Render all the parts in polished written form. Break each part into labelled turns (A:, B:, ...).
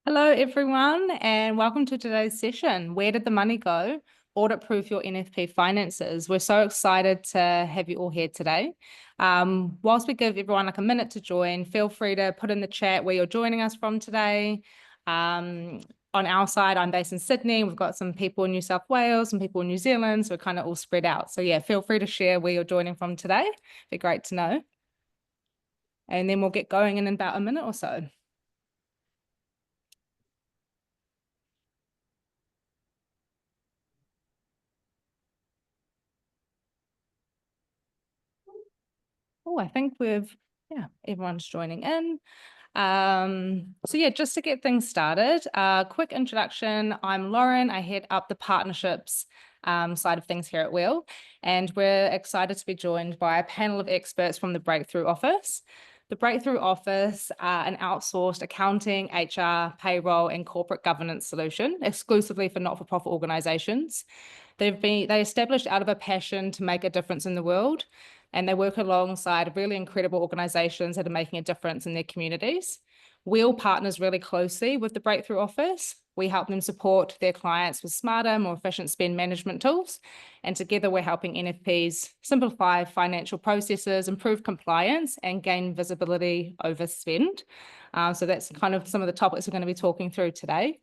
A: Hello, everyone, and welcome to today's session. Where did the money go? Audit-proof your NFP finances. We're so excited to have you all here today. Whilst we give everyone like a minute to join, feel free to put in the chat where you're joining us from today. On our side, I'm based in Sydney. We've got some people in New South Wales, some people in New Zealand, so we're kind of all spread out. So yeah, feel free to share where you're joining from today. It'd be great to know. And then we'll get going in about a minute or so. Oh, I think everyone's joining in. So yeah, just to get things started, quick introduction. I'm Lauren. I head up the partnerships side of things here at Weel, and we're excited to be joined by a panel of experts from the Breakthrough Office. The Breakthrough Office are an outsourced accounting, HR, payroll, and corporate governance solution exclusively for not-for-profit organizations. They established out of a passion to make a difference in the world, and they work alongside really incredible organizations that are making a difference in their communities. Weel partners really closely with the Breakthrough Office. We help them support their clients with smarter, more efficient spend management tools. And together we're helping NFPs simplify financial processes, improve compliance, and gain visibility over spend. So that's kind of some of the topics we're going to be talking through today.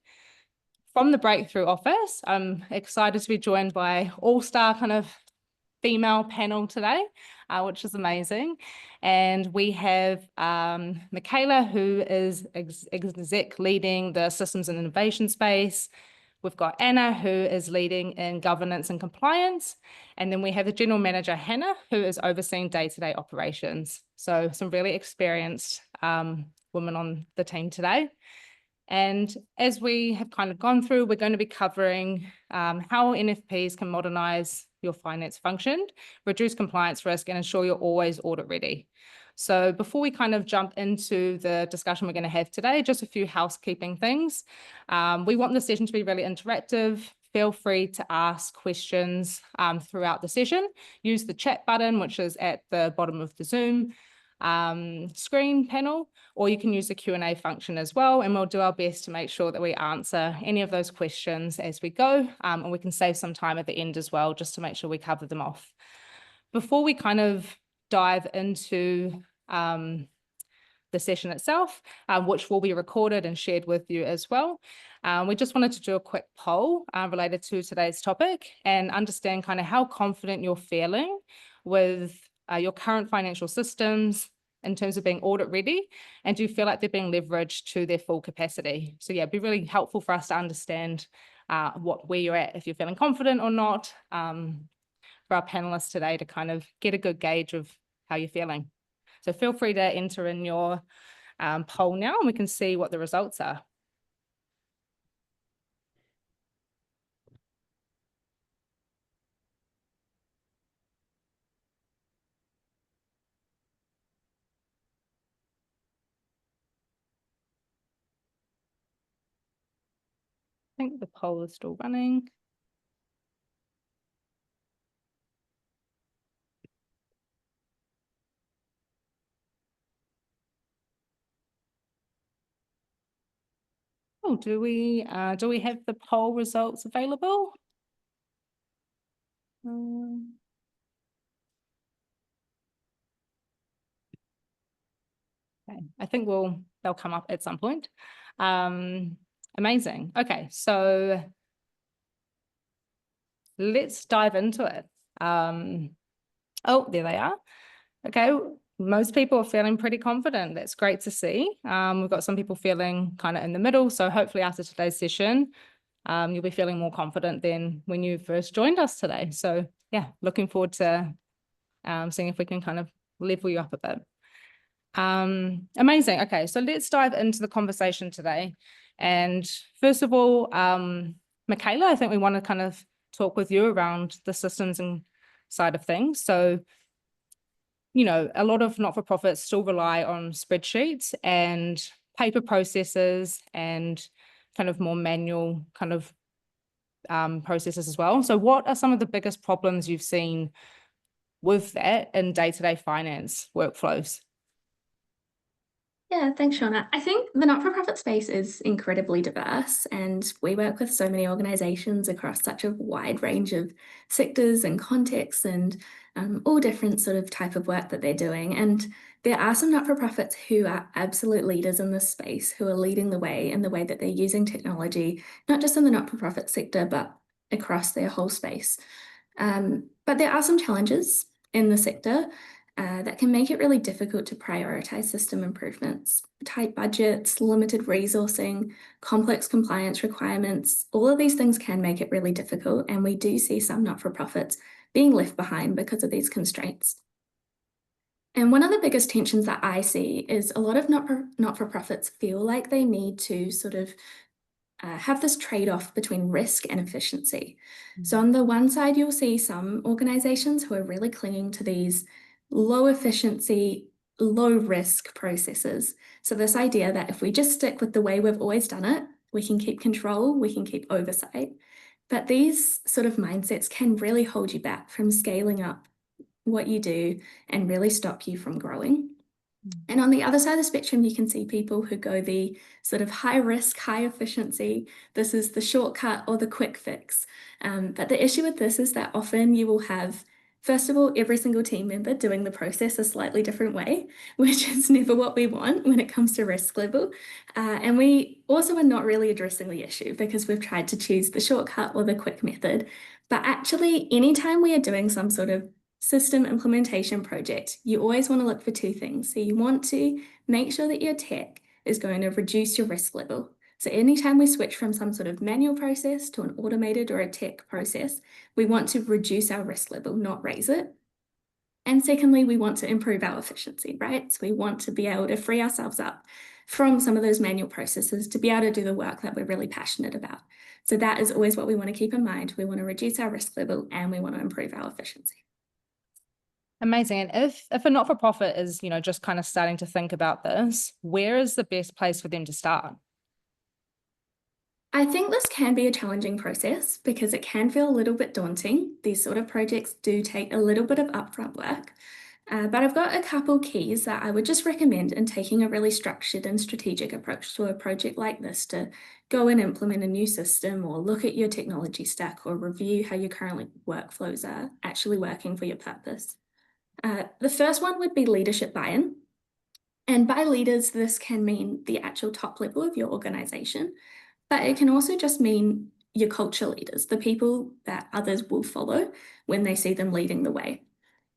A: From the Breakthrough Office, I'm excited to be joined by all-star kind of female panel today, which is amazing. And we have Michaela, who is exec leading the systems and innovation space. We've got Anna, who is leading in governance and compliance. And then we have the general manager, Hannah, who is overseeing day-to-day operations. So some really experienced women on the team today. And as we have kind of gone through, we're going to be covering how NFPs can modernize your finance function, reduce compliance risk, and ensure you're always audit ready. So before we kind of jump into the discussion we're going to have today, just a few housekeeping things. We want the session to be really interactive. Feel free to ask questions throughout the session. Use the chat button, which is at the bottom of the Zoom screen panel, or you can use the Q&A function as well, and we'll do our best to make sure that we answer any of those questions as we go, and we can save some time at the end as well, just to make sure we cover them off. Before we kind of dive into the session itself, which will be recorded and shared with you as well, we just wanted to do a quick poll related to today's topic and understand kind of how confident you're feeling with your current financial systems in terms of being audit ready, and do you feel like they're being leveraged to their full capacity? So yeah, it'd be really helpful for us to understand where you're at, if you're feeling confident or not, for our panelists today to kind of get a good gauge of how you're feeling. So feel free to enter in your poll now, and we can see what the results are. I think the poll is still running. Oh, do we have the poll results available? Okay, I think they'll come up at some point. Amazing. Okay, so let's dive into it. Oh, there they are. Okay, most people are feeling pretty confident. That's great to see. We've got some people feeling kind of in the middle. So hopefully after today's session, you'll be feeling more confident than when you first joined us today. So yeah, looking forward to seeing if we can kind of level you up a bit. Amazing. Okay, so let's dive into the conversation today. And first of all, Michaela, I think we want to kind of talk with you around the systems and side of things. So, you know, a lot of not-for-profits still rely on spreadsheets and paper processes and kind of more manual kind of processes as well. So what are some of the biggest problems you've seen with that in day-to-day finance workflows?
B: Yeah, thanks, Shauna. I think the not-for-profit space is incredibly diverse, and we work with so many organizations across such a wide range of sectors and contexts and all different sort of type of work that they're doing. And there are some not-for-profits who are absolute leaders in this space, who are leading the way in the way that they're using technology, not just in the not-for-profit sector, but across their whole space. But there are some challenges in the sector that can make it really difficult to prioritize system improvements. Tight budgets, limited resourcing, complex compliance requirements, all of these things can make it really difficult, and we do see some not-for-profits being left behind because of these constraints. And one of the biggest tensions that I see is a lot of not-for-profits feel like they need to sort of have this trade-off between risk and efficiency. So on the one side, you'll see some organizations who are really clinging to these low efficiency, low risk processes. So this idea that if we just stick with the way we've always done it, we can keep control, we can keep oversight. But these sort of mindsets can really hold you back from scaling up what you do and really stop you from growing. And on the other side of the spectrum, you can see people who go the sort of high risk, high efficiency. This is the shortcut or the quick fix. But the issue with this is that often you will have, first of all, every single team member doing the process a slightly different way, which is never what we want when it comes to risk level. And we also are not really addressing the issue because we've tried to choose the shortcut or the quick method. But actually, anytime we are doing some sort of system implementation project, you always want to look for two things. So you want to make sure that your tech is going to reduce your risk level. So anytime we switch from some sort of manual process to an automated or a tech process, we want to reduce our risk level, not raise it. And secondly, we want to improve our efficiency, right? So we want to be able to free ourselves up from some of those manual processes to be able to do the work that we're really passionate about. So that is always what we want to keep in mind. We want to reduce our risk level and we want to improve our efficiency.
A: Amazing. And if a not-for-profit is, just kind of starting to think about this, where is the best place for them to start?
B: I think this can be a challenging process because it can feel a little bit daunting. These sort of projects do take a little bit of upfront work. But I've got a couple keys that I would just recommend in taking a really structured and strategic approach to a project like this to go and implement a new system or look at your technology stack or review how your current workflows are actually working for your purpose. The first one would be leadership buy-in. And by leaders, this can mean the actual top level of your organization, but it can also just mean your culture leaders, the people that others will follow when they see them leading the way.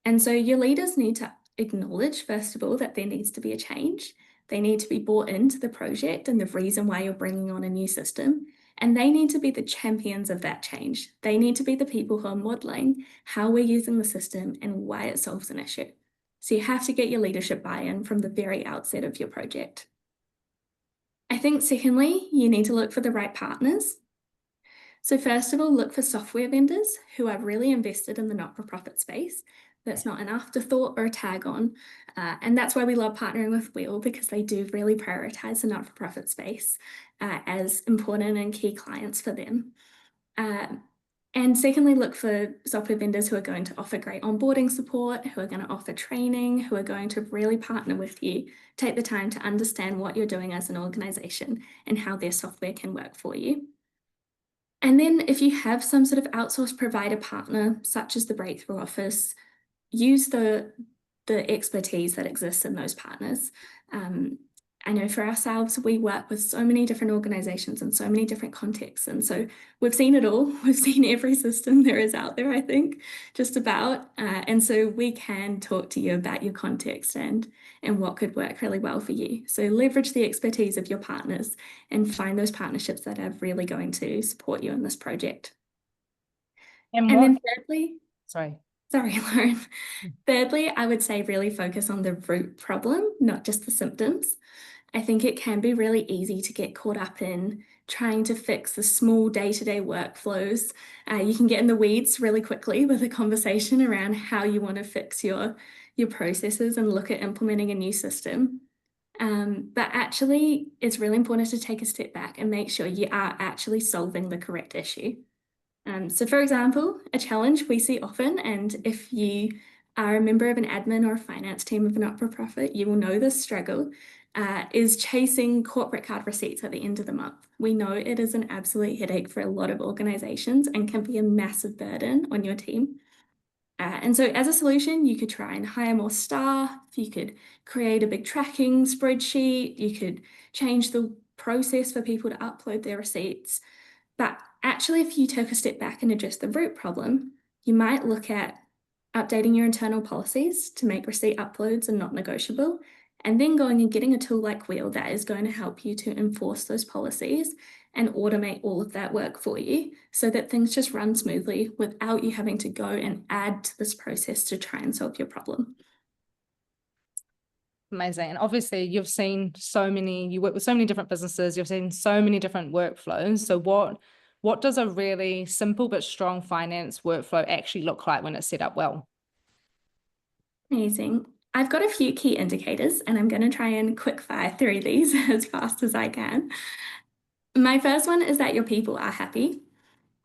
B: And so your leaders need to acknowledge, first of all, that there needs to be a change. They need to be bought into the project and the reason why you're bringing on a new system. And they need to be the champions of that change. They need to be the people who are modeling how we're using the system and why it solves an issue. So you have to get your leadership buy-in from the very outset of your project. I think secondly, you need to look for the right partners. So first of all, look for software vendors who are really invested in the not-for-profit space. That's not an afterthought or a tag on. And that's why we love partnering with Weel, because they do really prioritize the not-for-profit space as important and key clients for them. And secondly, look for software vendors who are going to offer great onboarding support, who are going to offer training, who are going to really partner with you, take the time to understand what you're doing as an organization and how their software can work for you. And then if you have some sort of outsourced provider partner, such as the Breakthrough Office, use the expertise that exists in those partners. I know for ourselves, we work with so many different organizations and so many different contexts. And so we've seen it all. We've seen every system there is out there, I think, just about. And so we can talk to you about your context and what could work really well for you. So leverage the expertise of your partners and find those partnerships that are really going to support you in this project.
A: And
B: then thirdly,
A: sorry,
B: Lauren. Thirdly, I would say really focus on the root problem, not just the symptoms. I think it can be really easy to get caught up in trying to fix the small day-to-day workflows. You can get in the weeds really quickly with a conversation around how you want to fix your processes and look at implementing a new system. But actually, it's really important to take a step back and make sure you are actually solving the correct issue. So for example, a challenge we see often, and if you are a member of an admin or a finance team of a not-for-profit, you will know this struggle, is chasing corporate card receipts at the end of the month. We know it is an absolute headache for a lot of organizations and can be a massive burden on your team. And so as a solution, you could try and hire more staff, you could create a big tracking spreadsheet, you could change the process for people to upload their receipts. But actually, if you took a step back and address the root problem, you might look at updating your internal policies to make receipt uploads and not negotiable, and then going and getting a tool like Weel that is going to help you to enforce those policies and automate all of that work for you so that things just run smoothly without you having to go and add to this process to try and solve your problem.
A: Amazing. And obviously you work with so many different businesses, you've seen so many different workflows. So what does a really simple but strong finance workflow actually look like when it's set up well?
B: Amazing. I've got a few key indicators and I'm going to try and quick fire through these as fast as I can. My first one is that your people are happy.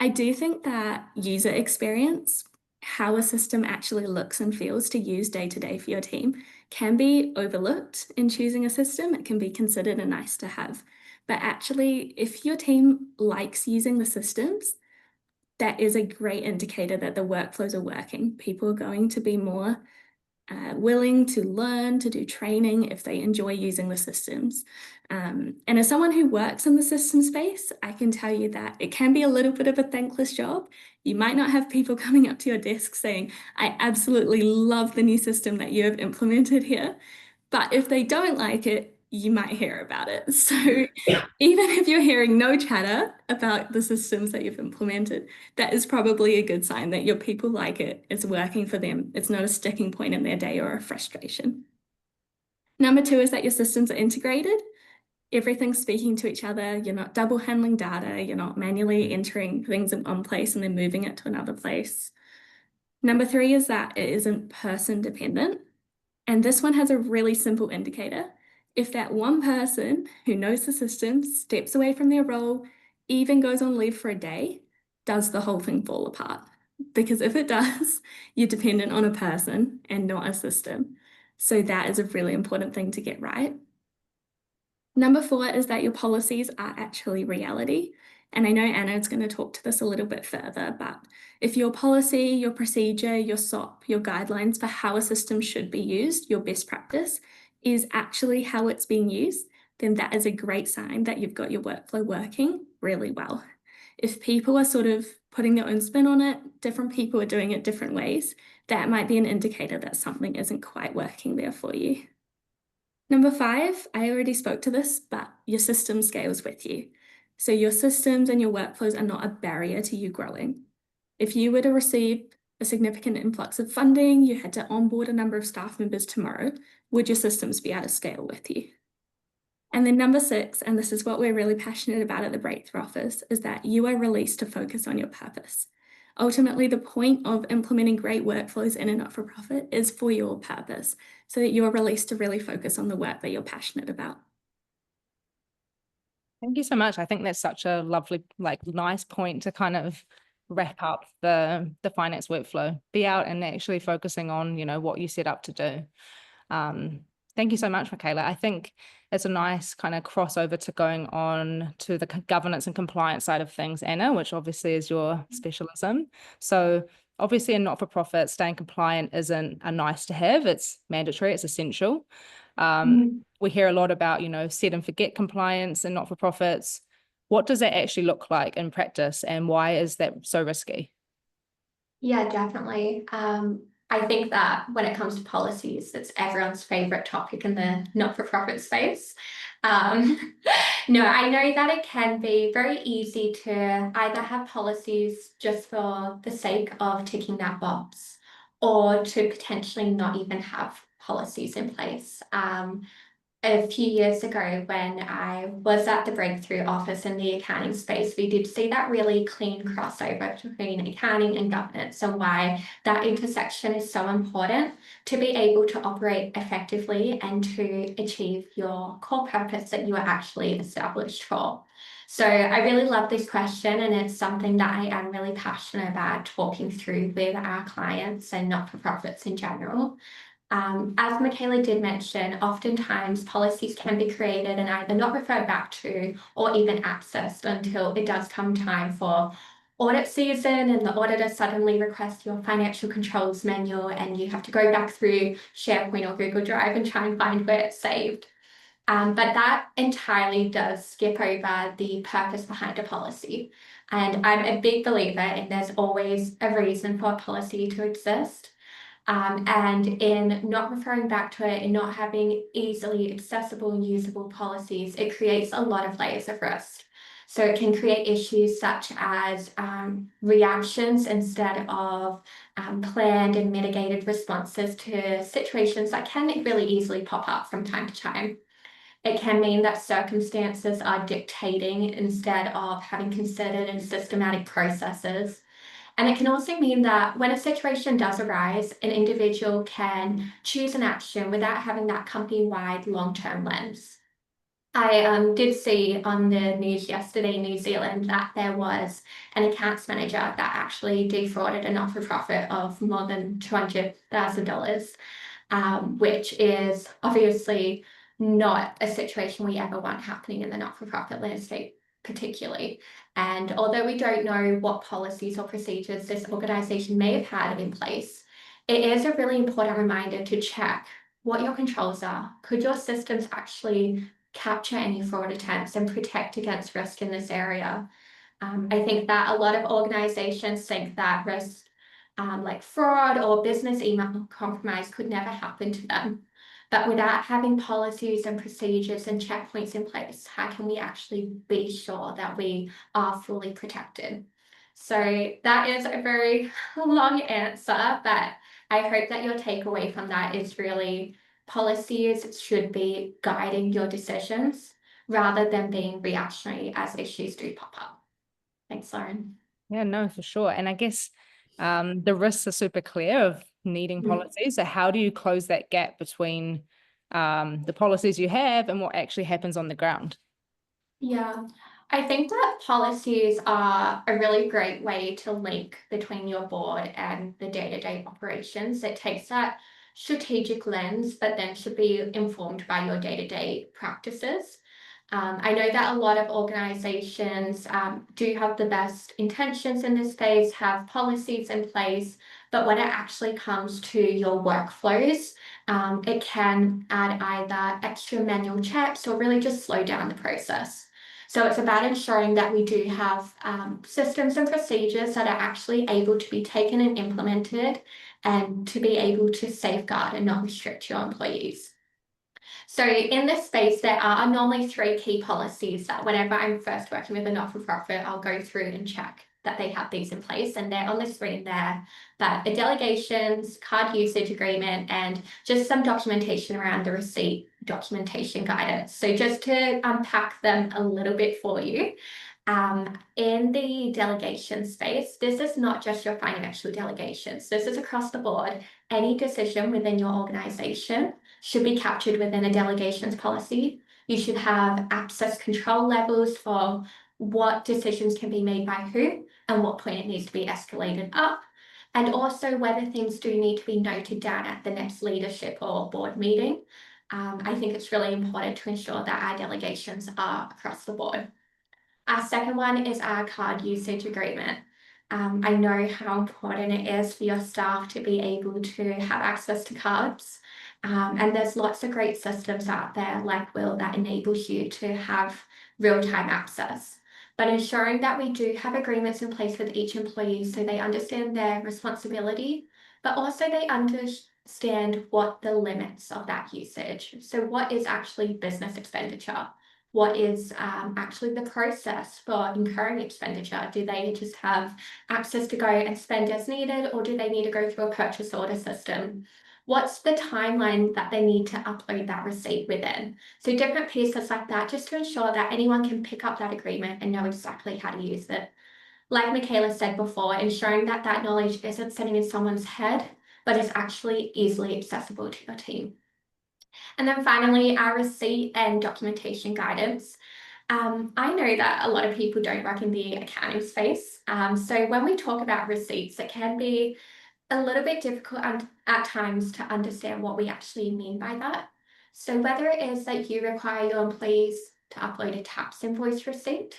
B: I do think that user experience, how a system actually looks and feels to use day to day for your team, can be overlooked in choosing a system. It can be considered a nice to have. But actually, if your team likes using the systems, that is a great indicator that the workflows are working. People are going to be more willing to learn, to do training if they enjoy using the systems. And as someone who works in the system space, I can tell you that it can be a little bit of a thankless job. You might not have people coming up to your desk saying, I absolutely love the new system that you have implemented here. But if they don't like it, you might hear about it. So even if you're hearing no chatter about the systems that you've implemented, that is probably a good sign that your people like it. It's working for them. It's not a sticking point in their day or a frustration. Number two is that your systems are integrated. Everything's speaking to each other. You're not double handling data. You're not manually entering things in one place and then moving it to another place. Number three is that it isn't person dependent. And this one has a really simple indicator. If that one person who knows the system steps away from their role, even goes on leave for a day, does the whole thing fall apart? Because if it does, you're dependent on a person and not a system. So that is a really important thing to get right. Number four is that your policies are actually reality. And I know Anna is going to talk to this a little bit further, but if your policy, your procedure, your SOP, your guidelines for how a system should be used, your best practice, is actually how it's being used, then that is a great sign that you've got your workflow working really well. If people are sort of putting their own spin on it, different people are doing it different ways, that might be an indicator that something isn't quite working there for you. Number five, I already spoke to this, but your system scales with you. So your systems and your workflows are not a barrier to you growing. If you were to receive a significant influx of funding, you had to onboard a number of staff members tomorrow, would your systems be able to scale with you? And then number six, and this is what we're really passionate about at the Breakthrough Office, is that you are released to focus on your purpose. Ultimately, the point of implementing great workflows in a not-for-profit is for your purpose, so that you're released to really focus on the work that you're passionate about.
A: Thank you so much. I think that's such a lovely, nice point to kind of wrap up the finance workflow. Be out and actually focusing on, what you set up to do. Thank you so much, Michaela. I think it's a nice kind of crossover to going on to the governance and compliance side of things, Anna, which obviously is your specialism. So obviously in not-for-profit, staying compliant isn't a nice to have, it's mandatory, it's essential. We hear a lot about, set and forget compliance and not-for-profits. What does that actually look like in practice and why is that so risky?
C: Yeah, definitely. I think that when it comes to policies, it's everyone's favorite topic in the not-for-profit space. No, I know that it can be very easy to either have policies just for the sake of ticking that box or to potentially not even have policies in place. A few years ago when I was at the Breakthrough Office in the accounting space, we did see that really clean crossover between accounting and governance and why that intersection is so important to be able to operate effectively and to achieve your core purpose that you are actually established for. So I really love this question and it's something that I am really passionate about talking through with our clients and not-for-profits in general. As Michaela did mention, oftentimes policies can be created and either not referred back to or even accessed until it does come time for audit season and the auditor suddenly requests your financial controls manual and you have to go back through SharePoint or Google Drive and try and find where it's saved. But that entirely does skip over the purpose behind a policy. And I'm a big believer in there's always a reason for a policy to exist. And in not referring back to it and not having easily accessible and usable policies, it creates a lot of layers of risk. So it can create issues such as reactions instead of planned and mitigated responses to situations that can really easily pop up from time to time. It can mean that circumstances are dictating instead of having considered and systematic processes. And it can also mean that when a situation does arise, an individual can choose an action without having that company-wide long-term lens. I did see on the news yesterday in New Zealand that there was an accounts manager that actually defrauded a not-for-profit of more than $200,000, which is obviously not a situation we ever want happening in the not-for-profit landscape particularly. And although we don't know what policies or procedures this organisation may have had in place, it is a really important reminder to check what your controls are. Could your systems actually capture any fraud attempts and protect against risk in this area? I think that a lot of organisations think that risk like fraud or business email compromise could never happen to them. But without having policies and procedures and checkpoints in place, how can we actually be sure that we are fully protected? So that is a very long answer, but I hope that your takeaway from that is really policies should be guiding your decisions rather than being reactionary as issues do pop up. Thanks, Lauren.
A: Yeah, no, for sure. And I guess the risks are super clear of needing policies. So how do you close that gap between the policies you have and what actually happens on the ground?
C: Yeah, I think that policies are a really great way to link between your board and the day-to-day operations. It takes that strategic lens, but then should be informed by your day-to-day practices. I know that a lot of organizations do have the best intentions in this space, have policies in place, but when it actually comes to your workflows, it can add either extra manual checks or really just slow down the process. So it's about ensuring that we do have systems and procedures that are actually able to be taken and implemented and to be able to safeguard and not restrict your employees. So in this space, there are normally 3 key policies that whenever I'm first working with a not-for-profit, I'll go through and check that they have these in place, and they're on the screen there. But the delegations, card usage agreement, and just some documentation around the receipt documentation guidance. So just to unpack them a little bit for you, in the delegation space, this is not just your financial delegations. This is across the board. Any decision within your organization should be captured within a delegations policy. You should have access control levels for what decisions can be made by who and what point it needs to be escalated up. And also whether things do need to be noted down at the next leadership or board meeting. I think it's really important to ensure that our delegations are across the board. Our second one is our card usage agreement. I know how important it is for your staff to be able to have access to cards. And there's lots of great systems out there like Weel that enables you to have real-time access. But ensuring that we do have agreements in place with each employee so they understand their responsibility, but also they understand what the limits of that usage. So what is actually business expenditure? What is actually the process for incurring expenditure? Do they just have access to go and spend as needed, or do they need to go through a purchase order system? What's the timeline that they need to upload that receipt within? So different pieces like that, just to ensure that anyone can pick up that agreement and know exactly how to use it. Like Michaela said before, ensuring that that knowledge isn't sitting in someone's head, but is actually easily accessible to your team. And then finally, our receipt and documentation guidance. I know that a lot of people don't work in the accounting space. So when we talk about receipts, it can be a little bit difficult at times to understand what we actually mean by that. So whether it is that you require your employees to upload a TAPS invoice receipt,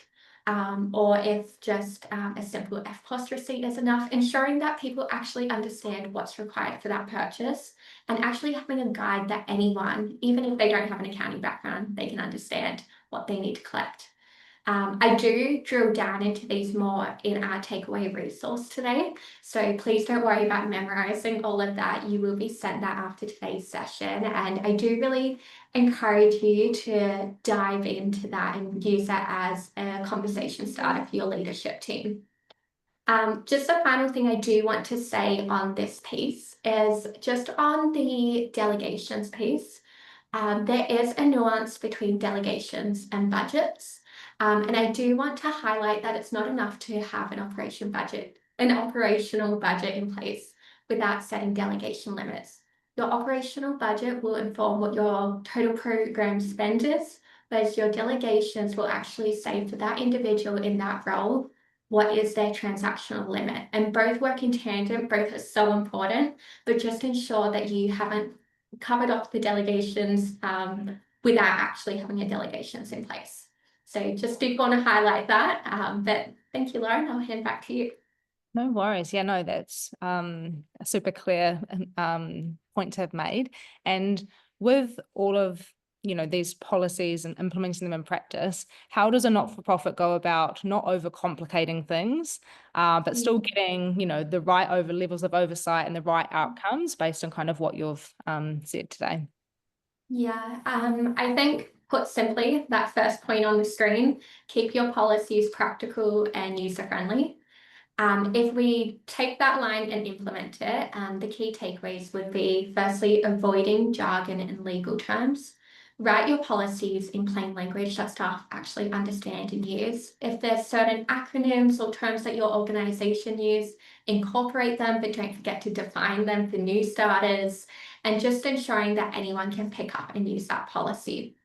C: or if just a simple FPOS receipt is enough, ensuring that people actually understand what's required for that purchase, and actually having a guide that anyone, even if they don't have an accounting background, they can understand what they need to collect. I do drill down into these more in our takeaway resource today, so please don't worry about memorizing all of that. You will be sent that after today's session, and I do really encourage you to dive into that and use that as a conversation starter for your leadership team. Just the final thing I do want to say on this piece is just on the delegations piece. There is a nuance between delegations and budgets. And I do want to highlight that it's not enough to have an operational budget in place without setting delegation limits. Your operational budget will inform what your total program spend is, but your delegations will actually say for that individual in that role, what is their transactional limit? And both work in tandem, both are so important, but just ensure that you haven't covered off the delegations without actually having your delegations in place. So just did want to highlight that, but thank you, Lauren. I'll hand back to you.
A: No worries. Yeah, no, that's a super clear point to have made. And with all of, you know, these policies and implementing them in practice, how does a not-for-profit go about not overcomplicating things, but still getting, you know, the right levels of oversight and the right outcomes based on kind of what you've said today?
C: Yeah, I think put simply, that first point on the screen, keep your policies practical and user-friendly. If we take that line and implement it, the key takeaways would be, firstly, avoiding jargon and legal terms. Write your policies in plain language that staff actually understand and use. If there's certain acronyms or terms that your organisation use, incorporate them, but don't forget to define them for new starters, and just ensuring that anyone can pick up and use that policy.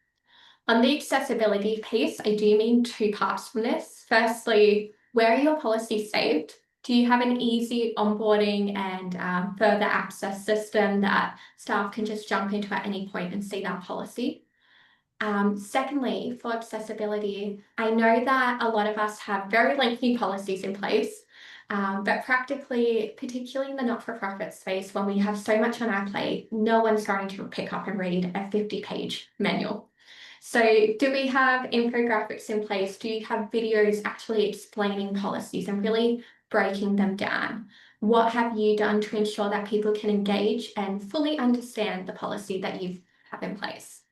C: On the accessibility piece, I do mean two parts from this. Firstly, where are your policies saved? Do you have an easy onboarding and further access system that staff can just jump into at any point and see that policy? Secondly, for accessibility, I know that a lot of us have very lengthy policies in place, but practically, particularly in the not-for-profit space, when we have so much on our plate, no one's going to pick up and read a 50-page manual. So do we have infographics in place? Do you have videos actually explaining policies and really breaking them down? What have you done to ensure that people can engage and fully understand the policy that you have in place?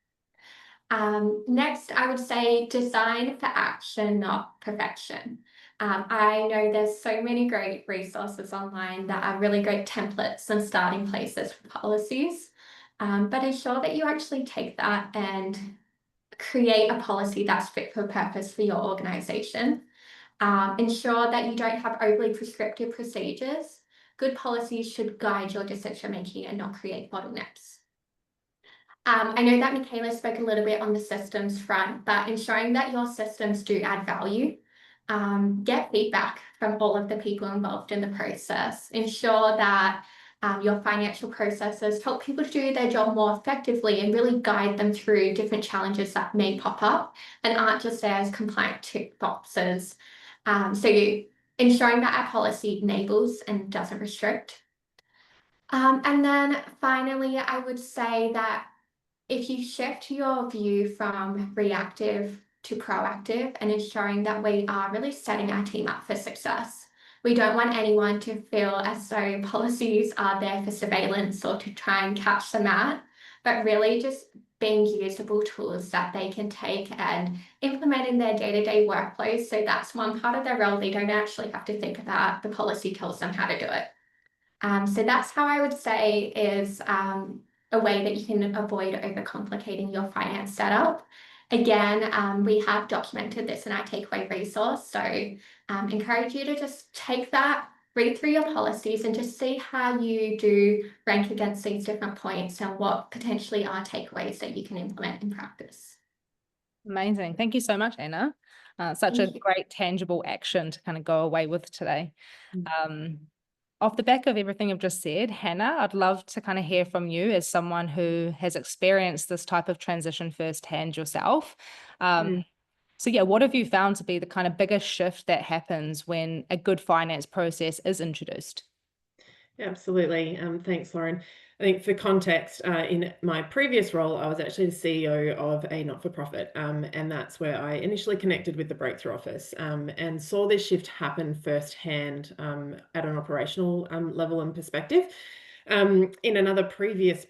C: Next, I would say design for action, not perfection. I know there's so many great resources online that are really great templates and starting places for policies, but ensure that you actually take that and create a policy that's fit for purpose for your organisation. Ensure that you don't have overly prescriptive procedures. Good policies should guide your decision making and not create bottlenecks. I know that Michaela spoke a little bit on the systems front, but ensuring that your systems do add value. Get feedback from all of the people involved in the process. Ensure that your financial processes help people to do their job more effectively and really guide them through different challenges that may pop up and aren't just there as compliant tick boxes. So ensuring that our policy enables and doesn't restrict. And then finally, I would say that if you shift your view from reactive to proactive and ensuring that we are really setting our team up for success. We don't want anyone to feel as though policies are there for surveillance or to try and catch them out, but really just being usable tools that they can take and implement in their day-to-day workflows. So that's one part of their role they don't actually have to think about. The policy tells them how to do it. So that's how I would say is a way that you can avoid overcomplicating your finance setup. Again, we have documented this in our takeaway resource, so encourage you to just take that, read through your policies and just see how you do rank against these different points and what potentially are takeaways that you can implement in practice.
A: Amazing. Thank you so much, Anna. Such a great tangible action to kind of go away with today. off the back of everything you've just said, Hannah, I'd love to kind of hear from you as someone who has experienced this type of transition firsthand yourself. So yeah, what have you found to be the kind of biggest shift that happens when a good finance process is introduced?
D: Absolutely. Thanks, Lauren. I think for context, in my previous role, I was actually the CEO of a not-for-profit, and that's where I initially connected with the Breakthrough Office, and saw this shift happen firsthand at an operational level and perspective. In another previous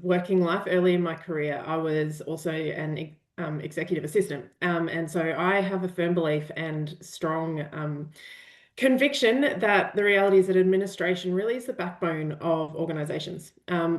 D: working life, early in my career, I was also an executive assistant, and so I have a firm belief and strong conviction that the reality is that administration really is the backbone of organizations.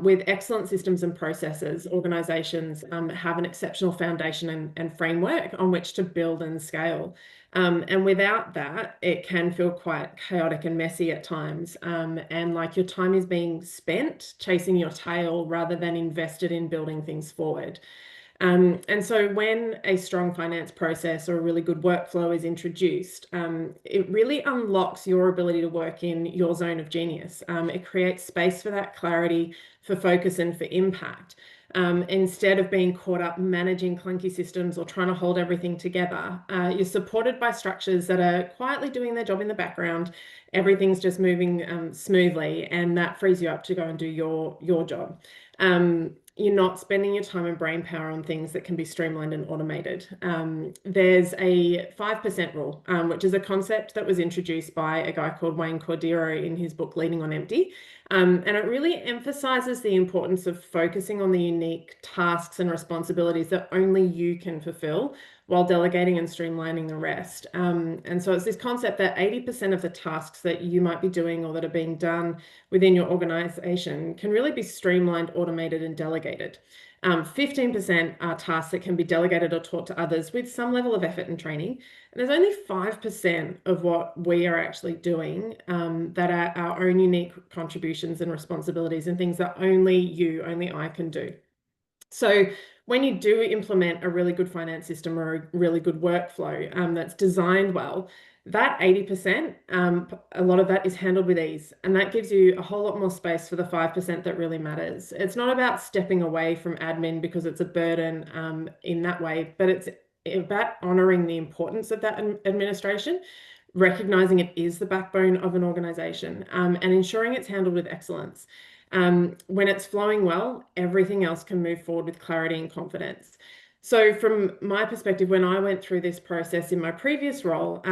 D: With excellent systems and processes, organizations have an exceptional foundation and framework on which to build and scale. And without that, it can feel quite chaotic and messy at times. And like your time is being spent chasing your tail rather than invested in building things forward. And so when a strong finance process or a really good workflow is introduced, it really unlocks your ability to work in your zone of genius. It creates space for that clarity, for focus, and for impact. Instead of being caught up managing clunky systems or trying to hold everything together, you're supported by structures that are quietly doing their job in the background. Everything's just moving smoothly, and that frees you up to go and do your job. You're not spending your time and brain power on things that can be streamlined and automated. There's a 5% rule, which is a concept that was introduced by a guy called Wayne Cordero in his book, Leading on Empty. And it really emphasizes the importance of focusing on the unique tasks and responsibilities that only you can fulfill while delegating and streamlining the rest. And so it's this concept that 80% of the tasks that you might be doing or that are being done within your organization can really be streamlined, automated, and delegated. 15% are tasks that can be delegated or taught to others with some level of effort and training. And there's only 5% of what we are actually doing that are our own unique contributions and responsibilities and things that only I can do. So when you do implement a really good finance system or a really good workflow that's designed well, that 80%, a lot of that is handled with ease. And that gives you a whole lot more space for the 5% that really matters. It's not about stepping away from admin because it's a burden in that way, but it's about honoring the importance of that administration, recognizing it is the backbone of an organization, and ensuring it's handled with excellence. When it's flowing well, everything else can move forward with clarity and confidence. So from my perspective, when I went through this process in my previous role,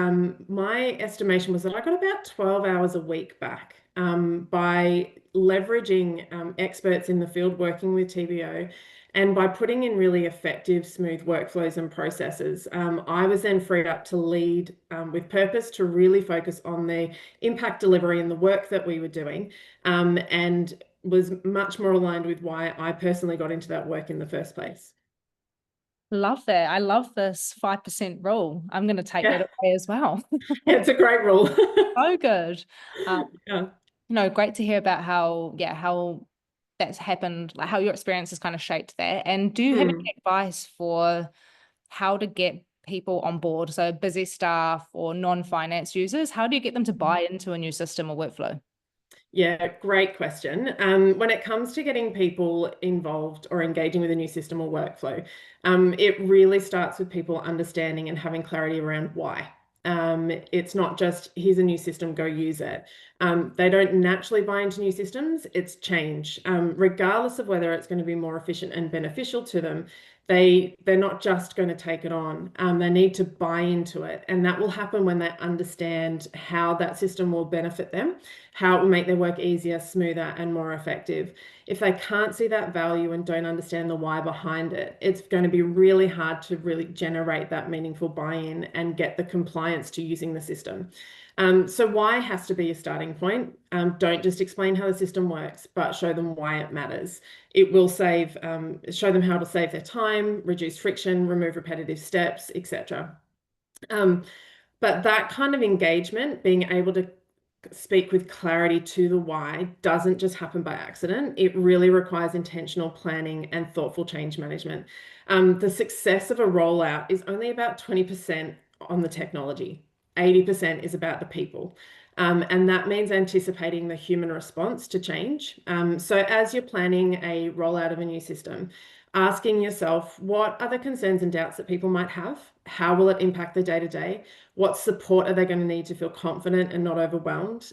D: my estimation was that I got about 12 hours a week back by leveraging experts in the field working with TBO. And by putting in really effective, smooth workflows and processes, I was then freed up to lead with purpose, to really focus on the impact delivery and the work that we were doing, and was much more aligned with why I personally got into that work in the first place.
A: Love that. I love this 5% rule. I'm going to take that away as well.
D: Yeah, it's a great rule.
A: So good.
D: Yeah.
A: No, great to hear about how that's happened, like how your experience has kind of shaped that. And do you have any advice for how to get people on board? So busy staff or non-finance users, how do you get them to buy into a new system or workflow?
D: Yeah, great question. When it comes to getting people involved or engaging with a new system or workflow, it really starts with people understanding and having clarity around why. It's not just, here's a new system, go use it. They don't naturally buy into new systems, it's change. Regardless of whether it's going to be more efficient and beneficial to them, they're not just going to take it on. They need to buy into it. And that will happen when they understand how that system will benefit them, how it will make their work easier, smoother, and more effective. If they can't see that value and don't understand the why behind it, it's going to be really hard to really generate that meaningful buy-in and get the compliance to using the system. So why has to be a starting point. Don't just explain how the system works, but show them why it matters. It will show them how to save their time, reduce friction, remove repetitive steps, etc. But that kind of engagement, being able to speak with clarity to the why, doesn't just happen by accident. It really requires intentional planning and thoughtful change management. The success of a rollout is only about 20% on the technology. 80% is about the people. And that means anticipating the human response to change. So as you're planning a rollout of a new system, asking yourself, what are the concerns and doubts that people might have? How will it impact the day-to-day? What support are they going to need to feel confident and not overwhelmed?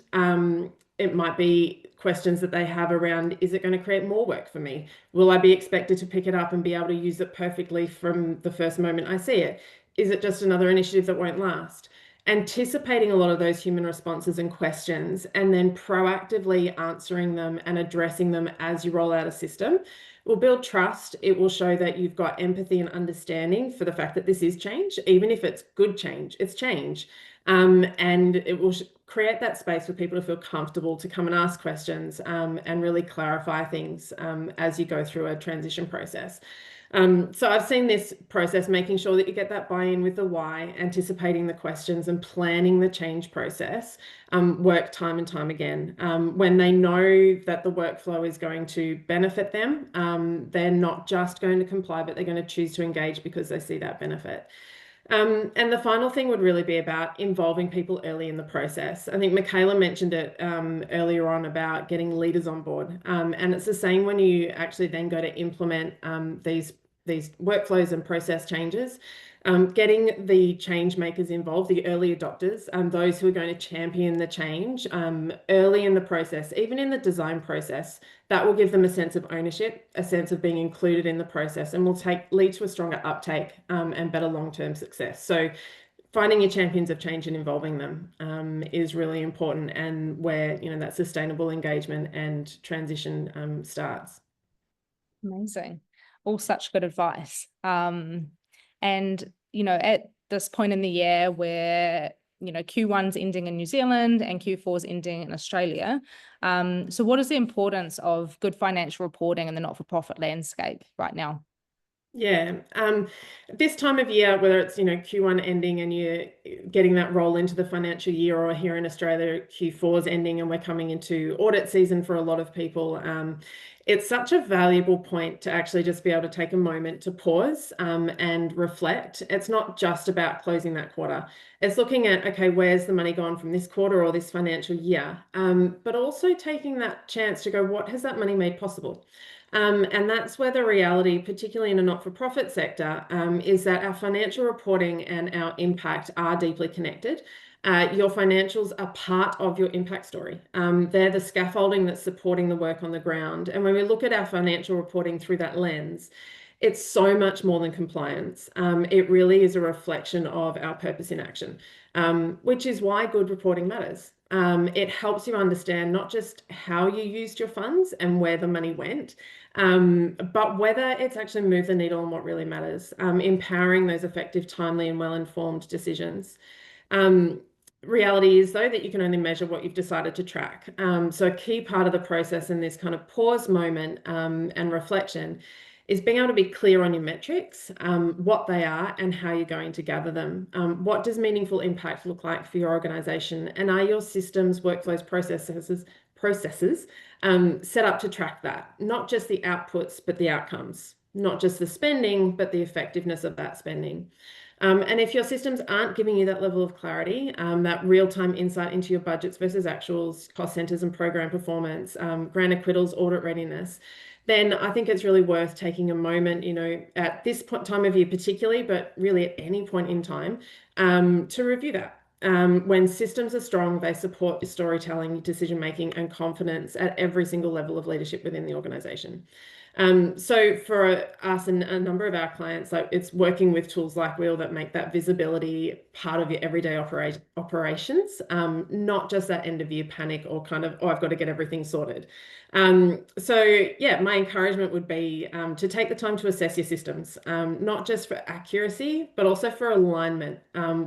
D: It might be questions that they have around, is it going to create more work for me? Will I be expected to pick it up and be able to use it perfectly from the first moment I see it? Is it just another initiative that won't last? Anticipating a lot of those human responses and questions, and then proactively answering them and addressing them as you roll out a system will build trust. It will show that you've got empathy and understanding for the fact that this is change, even if it's good change, it's change. And it will create that space for people to feel comfortable to come and ask questions and really clarify things as you go through a transition process. So I've seen this process, making sure that you get that buy-in with the why, anticipating the questions and planning the change process, work time and time again. When they know that the workflow is going to benefit them, they're not just going to comply, but they're going to choose to engage because they see that benefit. And the final thing would really be about involving people early in the process. I think Michaela mentioned it earlier on about getting leaders on board. And it's the same when you actually then go to implement these workflows and process changes. Getting the change makers involved, the early adopters, those who are going to champion the change early in the process, even in the design process, that will give them a sense of ownership, a sense of being included in the process, and will lead to a stronger uptake and better long-term success. So finding your champions of change and involving them is really important, and where that sustainable engagement and transition starts.
A: Amazing. All such good advice. And at this point in the year where Q1's ending in New Zealand and Q4's ending in Australia, so what is the importance of good financial reporting in the not-for-profit landscape right now?
D: Yeah, this time of year, whether it's Q1 ending and you're getting that roll into the financial year, or here in Australia Q4's ending and we're coming into audit season for a lot of people, it's such a valuable point to actually just be able to take a moment to pause and reflect. It's not just about closing that quarter. It's looking at, okay, where's the money gone from this quarter or this financial year? But also taking that chance to go, what has that money made possible? And that's where the reality, particularly in a not-for-profit sector, is that our financial reporting and our impact are deeply connected. Your financials are part of your impact story. They're the scaffolding that's supporting the work on the ground. And when we look at our financial reporting through that lens, it's so much more than compliance. It really is a reflection of our purpose in action, which is why good reporting matters. It helps you understand not just how you used your funds and where the money went, but whether it's actually moved the needle on what really matters, empowering those effective, timely, and well-informed decisions. Reality is, though, that you can only measure what you've decided to track. So a key part of the process in this kind of pause moment and reflection is being able to be clear on your metrics, what they are and how you're going to gather them. What does meaningful impact look like for your organisation? And are your systems, workflows, processes set up to track that? Not just the outputs, but the outcomes. Not just the spending, but the effectiveness of that spending. And if your systems aren't giving you that level of clarity, that real-time insight into your budgets versus actuals, cost centers and program performance, grant acquittals, audit readiness, then I think it's really worth taking a moment, at this time of year particularly, but really at any point in time, to review that. When systems are strong, they support storytelling, decision-making, and confidence at every single level of leadership within the organisation. So for us and a number of our clients, it's working with tools like Weel that make that visibility part of your everyday operations, not just that end of year panic or kind of, I've got to get everything sorted. So yeah, my encouragement would be to take the time to assess your systems, not just for accuracy, but also for alignment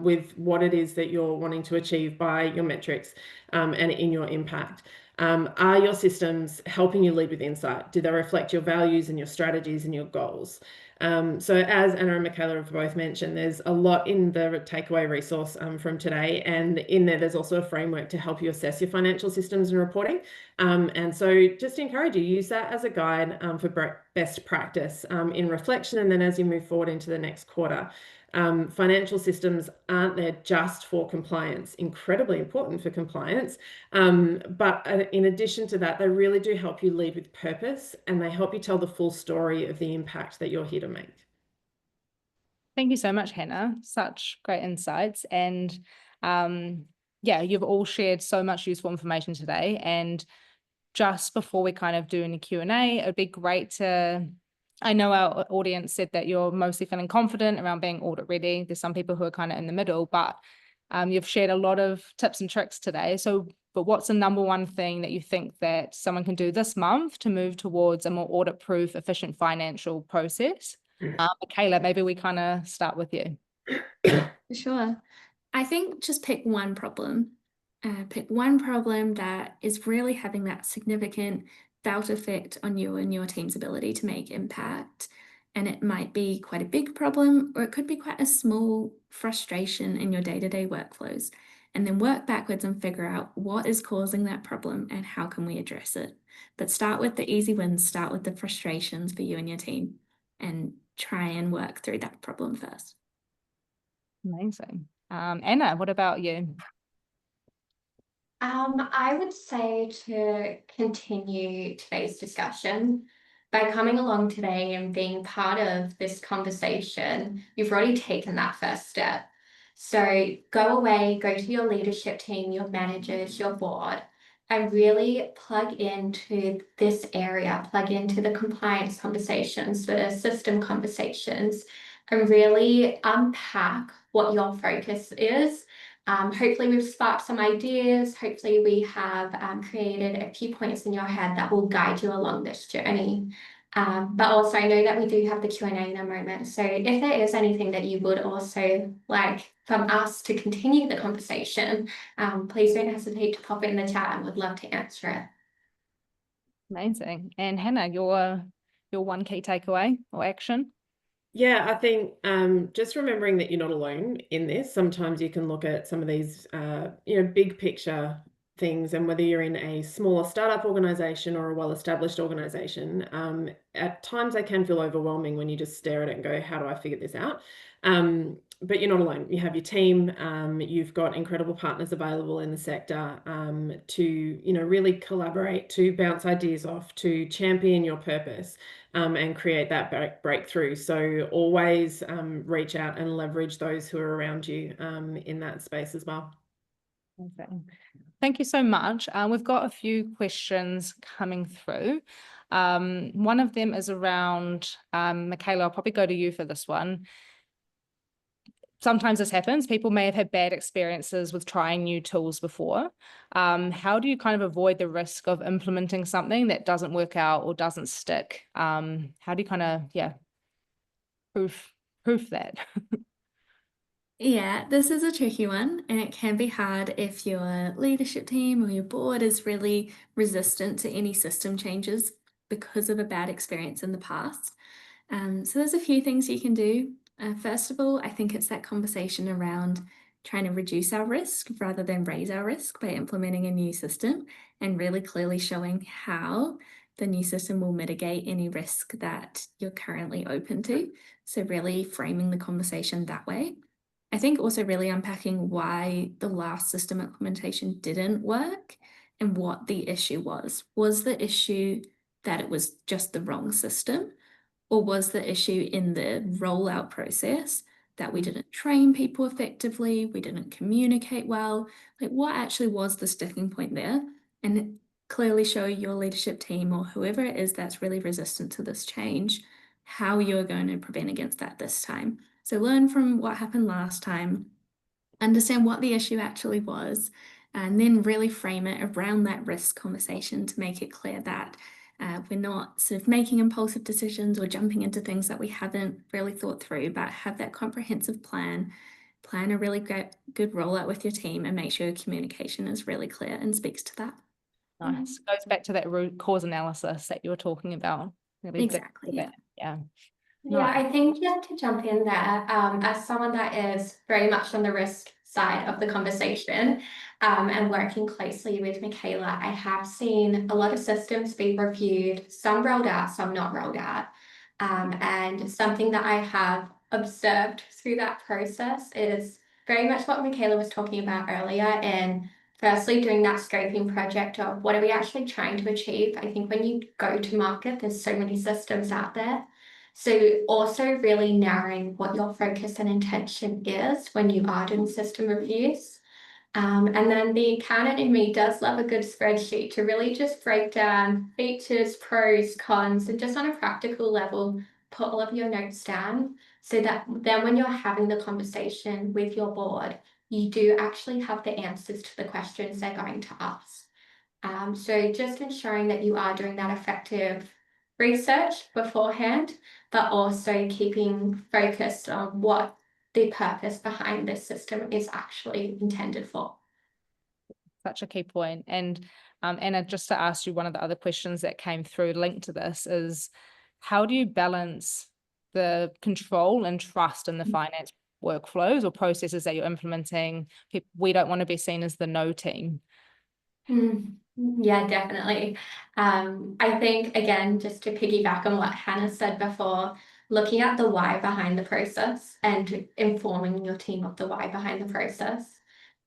D: with what it is that you're wanting to achieve by your metrics and in your impact. Are your systems helping you lead with insight? Do they reflect your values and your strategies and your goals? So as Anna and Michaela have both mentioned, there's a lot in the takeaway resource from today, and in there's also a framework to help you assess your financial systems and reporting. And so just encourage you, use that as a guide for best practice in reflection, and then as you move forward into the next quarter. Financial systems aren't there just for compliance, incredibly important for compliance. But in addition to that, they really do help you lead with purpose, and they help you tell the full story of the impact that you're here to make.
A: Thank you so much, Hannah. Such great insights. And yeah, you've all shared so much useful information today. And just before we kind of do any Q&A, it'd be great to, I know our audience said that you're mostly feeling confident around being audit ready. There's some people who are kind of in the middle, but you've shared a lot of tips and tricks today. So, but what's the number one thing that you think that someone can do this month to move towards a more audit-proof, efficient financial process? Michaela, maybe we kind of start with you.
B: For sure. I think just pick one problem. Pick one problem that is really having that significant felt effect on you and your team's ability to make impact. And it might be quite a big problem, or it could be quite a small frustration in your day-to-day workflows. And then work backwards and figure out what is causing that problem and how can we address it. But start with the easy wins, start with the frustrations for you and your team, and try and work through that problem first.
A: Amazing. Anna, what about you?
C: I would say to continue today's discussion. By coming along today and being part of this conversation, you've already taken that first step. So go away, go to your leadership team, your managers, your board, and really plug into this area, plug into the compliance conversations, the system conversations, and really unpack what your focus is. Hopefully we've sparked some ideas. Hopefully we have created a few points in your head that will guide you along this journey. But also I know that we do have the Q&A in a moment. So if there is anything that you would also like from us to continue the conversation, please don't hesitate to pop it in the chat and we'd love to answer it.
A: Amazing. And Hannah, your one key takeaway or action?
D: Yeah, I think just remembering that you're not alone in this. Sometimes you can look at some of these, big picture things, and whether you're in a smaller startup organization or a well-established organization, at times they can feel overwhelming when you just stare at it and go, how do I figure this out? But you're not alone. You have your team. You've got incredible partners available in the sector to, really collaborate, to bounce ideas off, to champion your purpose. And create that breakthrough. So always reach out and leverage those who are around you in that space as well.
A: Okay. Thank you so much. We've got a few questions coming through. One of them is around, Michaela, I'll probably go to you for this one. Sometimes this happens. People may have had bad experiences with trying new tools before. How do you kind of avoid the risk of implementing something that doesn't work out or doesn't stick? How do you kind of, proof that?
B: Yeah, this is a tricky one, and it can be hard if your leadership team or your board is really resistant to any system changes because of a bad experience in the past. So there's a few things you can do. First of all, I think it's that conversation around trying to reduce our risk rather than raise our risk by implementing a new system and really clearly showing how the new system will mitigate any risk that you're currently open to. So really framing the conversation that way. I think also really unpacking why the last system implementation didn't work and what the issue was. Was the issue that it was just the wrong system? Or was the issue in the rollout process that we didn't train people effectively, we didn't communicate well? Like, what actually was the sticking point there? And clearly show your leadership team or whoever it is that's really resistant to this change, how you're going to prevent against that this time. So learn from what happened last time, understand what the issue actually was, and then really frame it around that risk conversation to make it clear that we're not sort of making impulsive decisions or jumping into things that we haven't really thought through, but have that comprehensive plan a really good rollout with your team, and make sure your communication is really clear and speaks to that.
A: Nice. Goes back to that root cause analysis that you were talking about. Really
B: Exactly. Yeah.
A: Yeah.
C: Yeah, I think just to jump in there, as someone that is very much on the risk side of the conversation and working closely with Michaela, I have seen a lot of systems be reviewed, some rolled out, some not rolled out. And something that I have observed through that process is very much what Michaela was talking about earlier. And firstly, doing that scoping project of what are we actually trying to achieve? I think when you go to market, there's so many systems out there. So also really narrowing what your focus and intention is when you are doing system reviews. And then the accountant in me does love a good spreadsheet to really just break down features, pros, cons, and just on a practical level, put all of your notes down so that then when you're having the conversation with your board, you do actually have the answers to the questions they're going to ask. So just ensuring that you are doing that effective research beforehand, but also keeping focused on what the purpose behind this system is actually intended for.
A: Such a key point. And Anna, just to ask you, one of the other questions that came through linked to this is, how do you balance the control and trust in the finance workflows or processes that you're implementing? We don't want to be seen as the no team.
C: Yeah, definitely. I think, again, just to piggyback on what Hannah said before, looking at the why behind the process and informing your team of the why behind the process.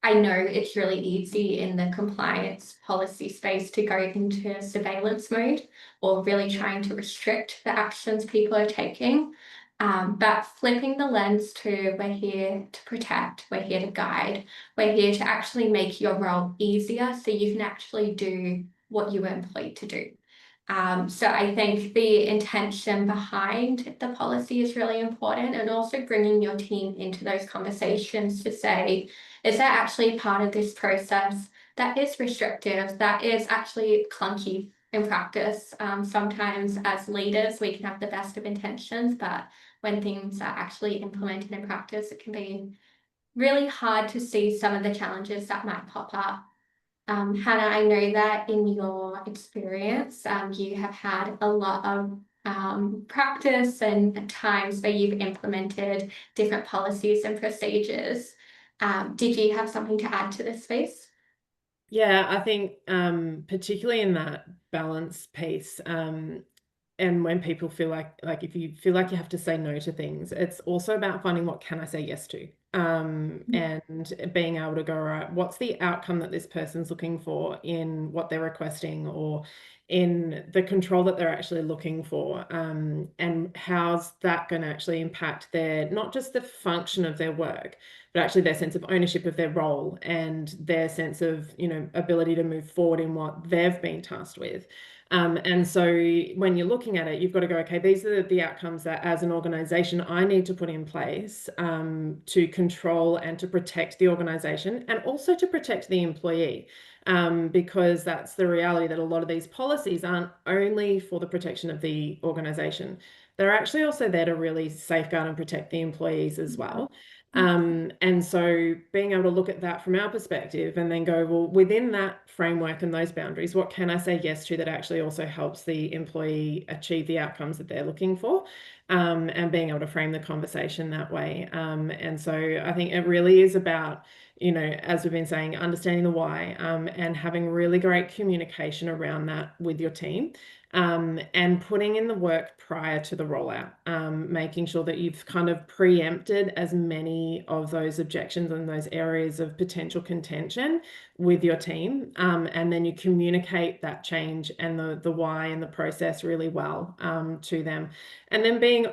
C: I know it's really easy in the compliance policy space to go into surveillance mode or really trying to restrict the actions people are taking. But flipping the lens to we're here to protect, we're here to guide, we're here to actually make your role easier so you can actually do what you were employed to do. So I think the intention behind the policy is really important, and also bringing your team into those conversations to say, is there actually part of this process that is restrictive, that is actually clunky in practice? Sometimes as leaders, we can have the best of intentions, but when things are actually implemented in practice, it can be really hard to see some of the challenges that might pop up. Hannah, I know that in your experience, you have had a lot of practice and times where you've implemented different policies and procedures. Did you have something to add to this space?
D: Yeah, I think particularly in that balance piece, and when people feel like if you feel like you have to say no to things, it's also about finding what can I say yes to, and being able to go, all right, what's the outcome that this person's looking for in what they're requesting or in the control that they're actually looking for, and how's that going to actually impact their, not just the function of their work, but actually their sense of ownership of their role and their sense of, ability to move forward in what they've been tasked with. And so when you're looking at it, you've got to go, okay, these are the outcomes that as an organization I need to put in place to control and to protect the organization, and also to protect the employee, because that's the reality, that a lot of these policies aren't only for the protection of the organization. They're actually also there to really safeguard and protect the employees as well. And so being able to look at that from our perspective and then go, well, within that framework and those boundaries, what can I say yes to that actually also helps the employee achieve the outcomes that they're looking for, and being able to frame the conversation that way. And so I think it really is about, as we've been saying, understanding the why, and having really great communication around that with your team. And putting in the work prior to the rollout, making sure that you've kind of preempted as many of those objections and those areas of potential contention with your team, and then you communicate that change and the why and the process really well to them, and then being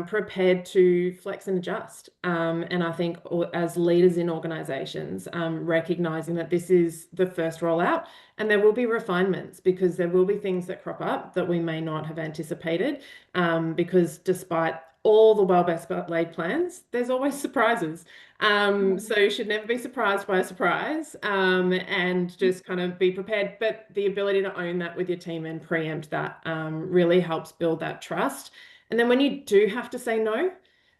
D: prepared to flex and adjust. And I think as leaders in organizations, recognizing that this is the first rollout, and there will be refinements because there will be things that crop up that we may not have anticipated, because despite all the well best laid plans, there's always surprises. So you should never be surprised by a surprise, and just kind of be prepared. But the ability to own that with your team and preempt that really helps build that trust. And then when you do have to say no,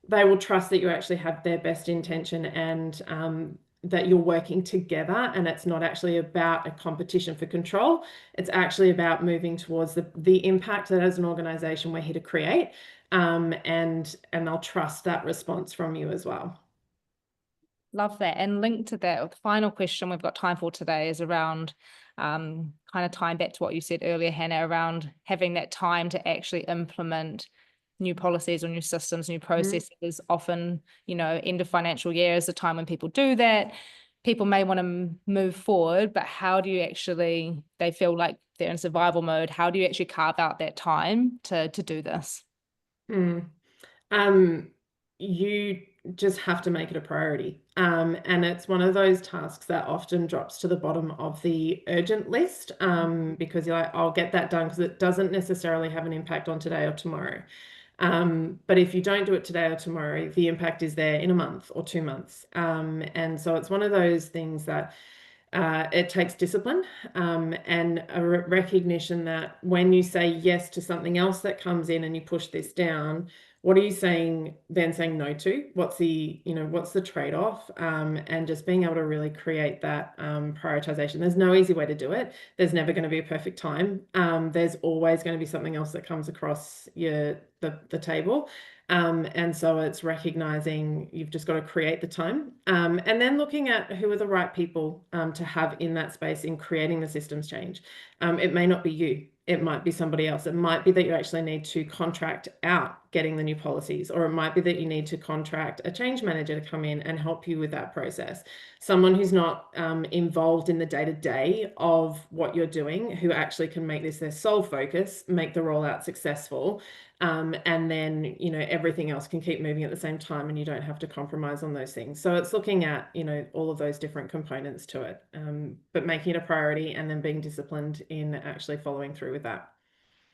D: they will trust that you actually have their best intention, and that you're working together, and it's not actually about a competition for control. It's actually about moving towards the impact that as an organization we're here to create, and they'll trust that response from you as well.
A: Love that. And linked to that, the final question we've got time for today is around kind of tying back to what you said earlier, Hannah, around having that time to actually implement new policies or new systems, new processes. Often, you know, end of financial year is the time when people do that. People may want to move forward, but how do you actually, they feel like they're in survival mode. How do you actually carve out that time to do this?
D: You just have to make it a priority. And it's one of those tasks that often drops to the bottom of the urgent list, because you're like, I'll get that done because it doesn't necessarily have an impact on today or tomorrow. But if you don't do it today or tomorrow, the impact is there in a month or 2 months. And so it's one of those things that it takes discipline, and a recognition that when you say yes to something else that comes in and you push this down, what are you saying no to? What's the trade-off? And just being able to really create that prioritization. There's no easy way to do it. There's never going to be a perfect time. There's always going to be something else that comes across the table. And so it's recognizing you've just got to create the time, and then looking at who are the right people to have in that space in creating the systems change. It may not be you. It might be somebody else. It might be that you actually need to contract out getting the new policies, or it might be that you need to contract a change manager to come in and help you with that process. Someone who's not involved in the day-to-day of what you're doing, who actually can make this their sole focus, make the rollout successful. And then, everything else can keep moving at the same time and you don't have to compromise on those things. So it's looking at, all of those different components to it, but making it a priority and then being disciplined in actually following through with that.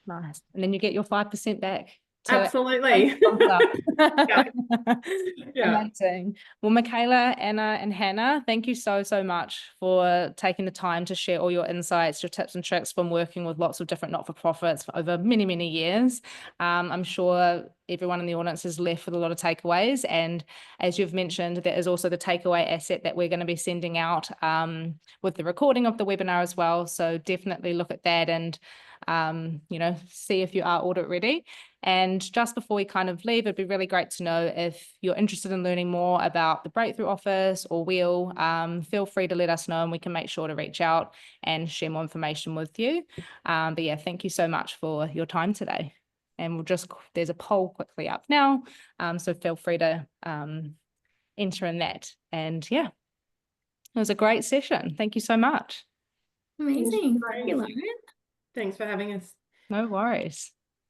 A: Nice. And then you get your 5% back.
D: Absolutely. Yeah.
A: Amazing. Well, Michaela, Anna, and Hannah, thank you so much for taking the time to share all your insights, your tips and tricks from working with lots of different not-for-profits for over many, many years. I'm sure everyone in the audience is left with a lot of takeaways. And as you've mentioned, there is also the takeaway asset that we're going to be sending out with the recording of the webinar as well. So definitely look at that and see if you are audit ready. And just before we kind of leave, it'd be really great to know if you're interested in learning more about the Breakthrough Office or Weel. Feel free to let us know and we can make sure to reach out and share more information with you. But yeah, thank you so much for your time today. And there's a poll quickly up now. So feel free to enter in that. And yeah, it was a great session. Thank you so much.
B: Amazing. Thank you, Lauren.
D: Thanks for having us.
A: No worries.